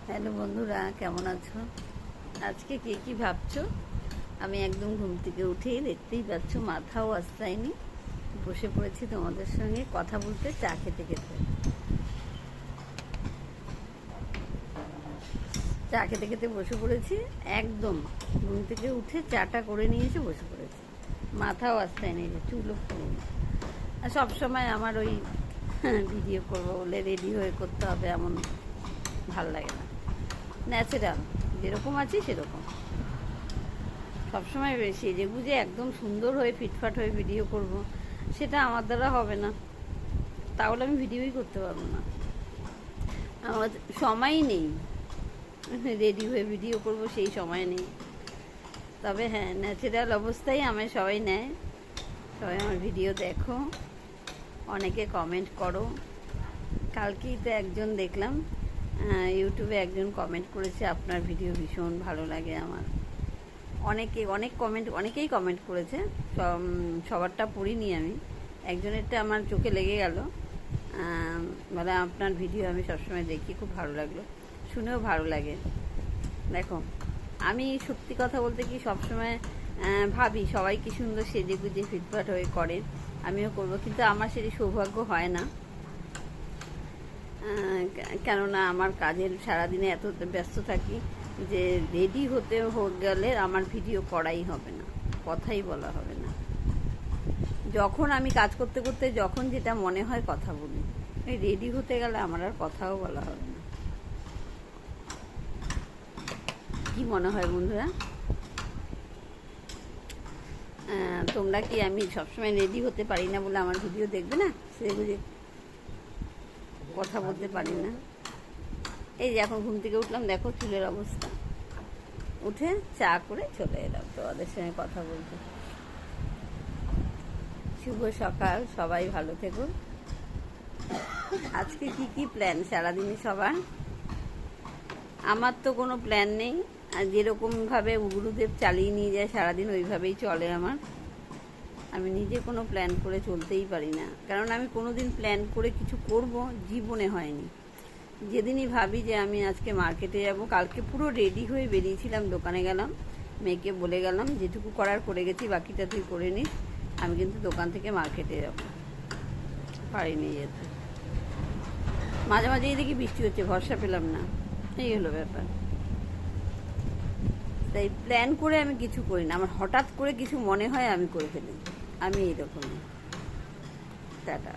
Hello বন্ধুরা, কেমন আছো? আজকে কে কি ভাবছো? আমি একদম ঘুম থেকে উঠেই দেখতেই পাচ্ছ, মাথাও আস্তায়নি, বসে পড়েছি তোমাদের সঙ্গে কথা বলতে, চা খেতে খেতে। চা খেতে খেতে বসে পড়েছি। একদম ঘুম থেকে উঠে চাটা করে নিয়েছে, বসে পড়েছি। মাথাও আস্তায়নি, যে চুলও খুলিনি। আর সবসময় আমার ওই ভিডিও করবো বলে রেডি হয়ে করতে হবে, এমন ভাল লাগে না। ন্যাচারাল যেরকম আছি সেরকম। সবসময় সেজে গুজে একদম সুন্দর হয়ে ফিটফাট হয়ে ভিডিও করব, সেটা আমার দ্বারা হবে না। তাহলে আমি ভিডিওই করতে পারবো না। আমার সময়ই নেই রেডি হয়ে ভিডিও করব, সেই সময় নেই। তবে হ্যাঁ, ন্যাচারাল অবস্থায় আমায় সবাই নেয়। সবাই আমার ভিডিও দেখো, অনেকে কমেন্ট করো। কালকেই তো একজন দেখলাম ইউটিউবে একজন কমেন্ট করেছে, আপনার ভিডিও ভীষণ ভালো লাগে আমার। অনেকেই কমেন্ট করেছে, সবারটা পড়িনি আমি। একজনেরটা আমার চোখে লেগে গেল, বলে আপনার ভিডিও আমি সবসময় দেখি, খুব ভালো লাগলো। শুনেও ভালো লাগে। দেখো, আমি সত্যি কথা বলতে কি সবসময় ভাবি সবাই কি সুন্দর সেজে গুজে ফিটফাট হয়ে করে, আমিও করব, কিন্তু আমার সেটি সৌভাগ্য হয় না। কেননা আমার কাজের সারাদিনে এত ব্যস্ত থাকি যে রেডি হতে গেলে আমার ভিডিও করাই হবে না, কথাই বলা হবে না। যখন আমি কাজ করতে করতে যখন যেটা মনে হয় কথা বলি, এই রেডি হতে গেলে আমার আর কথাও বলা হবে না। কি মনে হয় বন্ধুরা? তোমরা কি আমি সবসময় রেডি হতে পারি না বলে আমার ভিডিও দেখবে না? সে বুঝে কথা বলতে পারি না। এই যে এখন ঘুম থেকে উঠলাম, দেখো চুলের অবস্থা। উঠে চা করে চলে এলাম তোমাদের সঙ্গে কথা বলতে। শুভ সকাল, সবাই ভালো থেকো। আজকে কি কি প্ল্যান সারাদিনে সবার? আমার তো কোনো প্ল্যান নেই। আর যেরকমভাবে গুরুদেব চালিয়ে নিয়ে যায় সারাদিন, ওইভাবেই চলে আমার। আমি নিজে কোনো প্ল্যান করে চলতেই পারি না, কারণ আমি কোনো দিন প্ল্যান করে কিছু করব জীবনে হয়নি। যেদিনই ভাবি যে আমি আজকে মার্কেটে যাব, কালকে পুরো রেডি হয়ে বেরিয়েছিলাম, দোকানে গেলাম, মেয়েকে বলে গেলাম যেটুকু করার করে গেছি, বাকিটা তুই করে নিস, আমি কিন্তু দোকান থেকে মার্কেটে যাব, পারিনি যেতে। মাঝে মাঝেই দেখি বৃষ্টি হচ্ছে, ভরসা পেলাম না, এই হলো ব্যাপার। তাই প্ল্যান করে আমি কিছু করি না, আমার হঠাৎ করে কিছু মনে হয় আমি করে ফেলি। আমি এইরকমই। টাটা।